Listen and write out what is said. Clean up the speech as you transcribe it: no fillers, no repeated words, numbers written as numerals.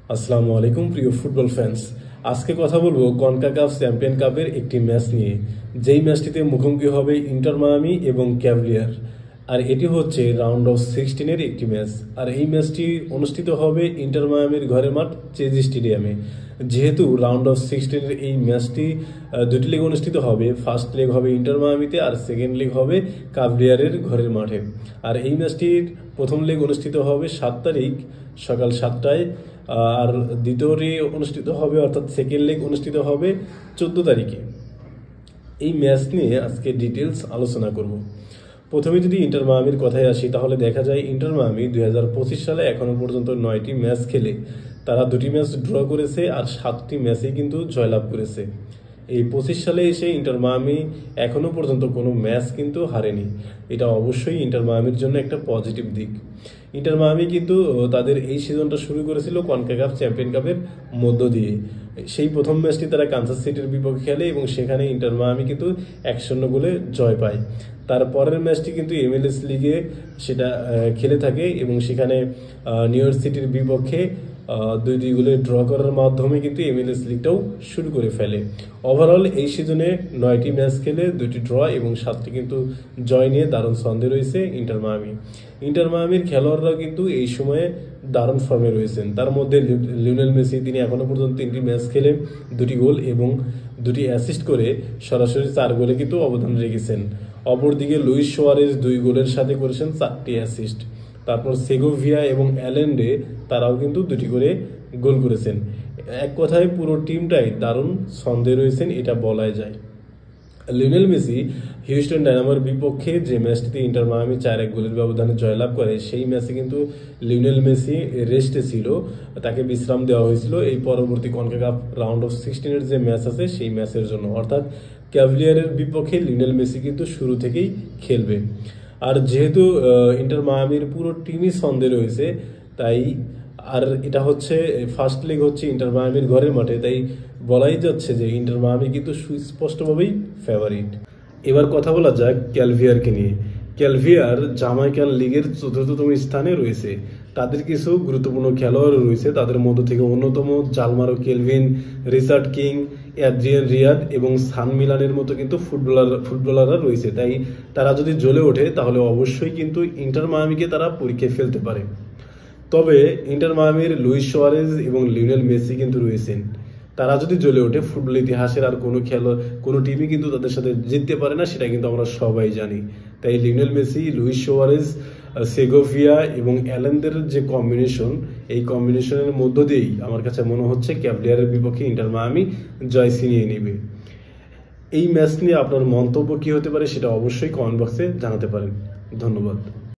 আসসালামু আলাইকুম প্রিয় ফুটবল ফ্যান্স। আজকে কথা বলবো কনকাকাফ চ্যাম্পিয়ন কাপের একটি ম্যাচ নিয়ে, যেই ম্যাচটিতে মুখোমুখি হবে ইন্টার মায়ামি এবং ক্যাভলিয়ার। আর এটি হচ্ছে রাউন্ড অফ 16-এর একটি ম্যাচ। আর এই ম্যাচটি অনুষ্ঠিত হবে ইন্টার মায়ামির ঘরের মাঠ চেজ স্টেডিয়ামে। যেহেতু রাউন্ড অফ 16-এর এই ম্যাচটি দুটি লেগ অনুষ্ঠিত হবে, ফার্স্ট লেগ হবে ইন্টার মায়ামিতে আর সেকেন্ড লেগ হবে ক্যাভলিয়ারের ঘরের মাঠে। আর এই ম্যাচটির প্রথম লেগ অনুষ্ঠিত হবে 7 তারিখ সকাল 7টায়, আর দ্বিতীয়টি অনুষ্ঠিত হবে অর্থাৎ সেকেন্ড লেগ অনুষ্ঠিত হবে 14 তারিখে। এই ম্যাচ নিয়ে আজকে ডিটেলস আলোচনা করব। প্রথমে যদি ইন্টার মায়ামির কথায় আসি, তাহলে দেখা যায় ইন্টার মায়ামি 2025 সালে এখনো পর্যন্ত 9টি ম্যাচ খেলে তারা 2টি ম্যাচ ড্র করেছে আর 7টি ম্যাচেই কিন্তু জয়লাভ করেছে। এই 25 সালে এসে ইন্টার মায়ামি এখনো পর্যন্ত কোনো ম্যাচ কিন্তু হারেনি। এটা অবশ্যই ইন্টার মায়ামির জন্য একটা পজিটিভ দিক। ইন্টার মায়ামি কিন্তু তাদের এই সিজনটা শুরু করেছিল কনকাকাফ চ্যাম্পিয়ন কাপের মধ্য দিয়ে। সেই প্রথম ম্যাচটি তারা কানসাস সিটির বিপক্ষে খেলে এবং সেখানে ইন্টার মায়ামি কিন্তু 1-0 গোলে জয় পায়। তারপরের ম্যাচটি কিন্তু MLS লিগে সেটা খেলে থাকে এবং সেখানে নিউ ইয়র্ক সিটির বিপক্ষে 2-2 গোলে ড্র করার মাধ্যমে কিন্তু MLS লিগটাও শুরু করে ফেলে। ওভারঅল এই সিজনে 9টি ম্যাচ খেলে 2টি ড্র এবং 7টি কিন্তু জয় নিয়ে দারুণ ছন্দে রয়েছে ইন্টার মায়ামি। ইন্টার মায়ামির খেলোয়াড়রাও কিন্তু এই সময়ে দারুণ ফর্মে রয়েছেন। তার মধ্যে লিওনেল মেসি, তিনি এখনো পর্যন্ত 3টি ম্যাচ খেলে 2টি গোল এবং 2টি অ্যাসিস্ট করে সরাসরি 4 গোলে কিন্তু অবদান রেখেছেন। অপরদিকে লুইস সুয়ারেজ 2 গোলের সাথে করেছেন 4টি অ্যাসিস্ট। তারপর সেগোভিয়া এবং অ্যালেন্ডে তারাও কিন্তু 2টি করে গোল করেছেন। এক কথায় পুরো টিমটাই দারুণ ছন্দে রয়েছেন, এটা বলাই যায়। লিওনেল মেসি হিউস্টন ডায়নামোর বিপক্ষে যে ম্যাচটিতে ইন্টার মায়ামি 4-1 গোলের ব্যবধানে জয়লাভ করে, সেই ম্যাচে কিন্তু লিওনেল মেসি রেস্টে ছিল, তাকে বিশ্রাম দেওয়া হয়েছিল এই পরবর্তী কনকাকাফ রাউন্ড অফ 16-এর যে ম্যাচ আছে সেই ম্যাচের জন্য। অর্থাৎ ক্যাভলিয়ারের বিপক্ষে লিওনেল মেসি কিন্তু শুরু থেকেই খেলবে। আর যেহেতু ইন্টার মায়ামির পুরো টিমই ছন্দে রয়েছে, তাই আর এটা হচ্ছে ফার্স্ট লেগ হচ্ছে ইন্টার মায়ামির ঘরের মাঠে, তাই বলাই যাচ্ছে যে ইন্টার মায়ামি কিন্তু সুস্পষ্টভাবেই ফেভারিট। এবার কথা বলা যাক ক্যালভিয়ারকে নিয়ে। ক্যালভিয়ার জামাইকান লিগের 4র্থতম স্থানে রয়েছে। তাদের কিছু গুরুত্বপূর্ণ খেলোয়াড় রয়েছে, তাদের মধ্য থেকে অন্যতম জালমারো Kelvin, Richard King, Adrian Riyad এবং সান মিলানের মতো কিন্তু ফুটবলাররা রয়েছে। তাই তারা যদি জ্বলে ওঠে তাহলে অবশ্যই কিন্তু ইন্টার মায়ামিকে তারা পরীক্ষায় ফেলতে পারে। তবে ইন্টার মায়ামির লুইস সুয়ারেজ এবং লিওনেল মেসি কিন্তু রয়েছেন। তারা যদি জ্বলে ওঠে, ফুটবল ইতিহাসের আর কোনো টিমই কিন্তু তাদের সাথে জিততে পারে না, সেটা কিন্তু আমরা সবাই জানি। তাই Lionel Messi, Luis Suarez, Segovia এবং অ্যালেনদের যে কম্বিনেশন, এই কম্বিনেশনের মধ্য দিয়েই আমার কাছে মনে হচ্ছে ক্যাভলিয়ারের বিপক্ষে ইন্টার মায়ামি জয় ছিনিয়ে নেবে। এই ম্যাচ নিয়ে আপনার মন্তব্য কি হতে পারে সেটা অবশ্যই কমেন্ট বক্সে জানাতে পারেন। ধন্যবাদ।